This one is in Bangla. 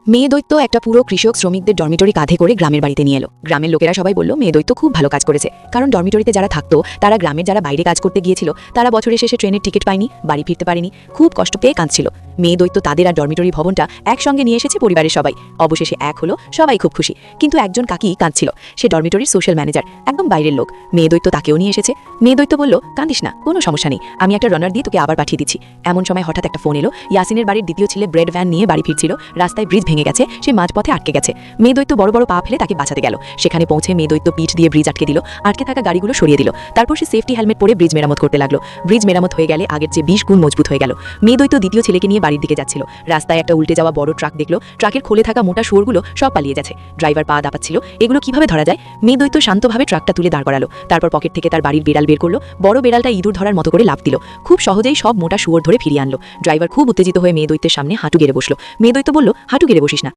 মেয়ে দৈত্য একটা পুরো কৃষক শ্রমিকদের ডরমিটরি কাঁধে করে গ্রামের বাড়িতে নিয়ে এলো। গ্রামের লোকেরা সবাই বলল মেয়ে দৈত্য খুব ভালো কাজ করেছে, কারণ ডরমিটরিতে যারা থাকতো তারা গ্রামের যারা বাইরে কাজ করতে গিয়েছিল তারা বছরের শেষে ট্রেনের টিকিট পায়নি, বাড়ি ফিরতে পারেনি, খুব কষ্ট পেয়ে কাঁদছিল। মেয়ে দৈত্য তাদের আর ডরমিটরি ভবনটা একসঙ্গে নিয়ে এসেছে পরিবারের সবাই। অবশেষে এক হলো, সবাই খুব খুশি। কিন্তু একজন কাকি কাঁদছিল, সে ডরমিটরির সোশ্যাল ম্যানেজার, একদম বাইরের লোক। মেয়ে দৈত্য তাকেও নিয়ে এসেছে। মেয়ে দৈত্য বলল, কাঁদিস না, কোনো সমস্যা নেই, আমি একটা রানার দিয়ে তোকে আবার পাঠিয়ে দিচ্ছি। এমন সময় হঠাৎ একটা ফোন এলো। ইয়াসিনের বাড়ির দ্বিতীয় ছেলে ব্রেড ভ্যান নিয়ে বাড়ি ফিরছিল, রাস্তায় ব্রিজ ভেঙে গেছে, সে মাঝপথে আটকে গেছে। মেয়ে দৈত্য বড় বড় পা ফেলে তাকে বাঁচাতে গেল। সেখানে পৌঁছে মেয়ে দৈত্য পিঠ দিয়ে ব্রিজ আটকে দিল, আটকে থাকা গাড়িগুলো সরিয়ে দিল। তারপর সে সেফটি হেলমেট পরে ব্রিজ মেরামত করতে লাগলো। ব্রিজ মেরামত হয়ে গেলে আগের চেয়ে 20 গুণ মজবুত হয়ে গেল। মেয়ে দৈত্য দ্বিতীয় ছেলেকে নিয়ে বাড়ির দিকে যাচ্ছিল। রাস্তায় একটা উল্টে যাওয়া বড় ট্রাক দেখলো। ট্রাকের খোলে থাকা মোটা শুয়োরগুলো সব পালিয়ে যাচ্ছে। ড্রাইভার পা দাপাচ্ছিল, এগুলো কিভাবে ধরা যায়? মেয়ে দৈত্য শান্তভাবে ট্রাকটা তুলে দাঁড় করালো। তারপর পকেট থেকে তার বাড়ির বেড়াল বের করলো। বড় বেড়ালটা ইঁদুর ধরার মতো করে লাফ দিল। খুব সহজেই সব মোটা শুয়োর ধরে ফিরিয়ে আনলো। ড্রাইভার খুব উত্তেজিত হয়ে মেয়ে দৈত্যের সামনে হাঁটু গেড়ে বসলো। মেয়ে দৈত্য বলল, হাঁটু গেড়ে বসিস না,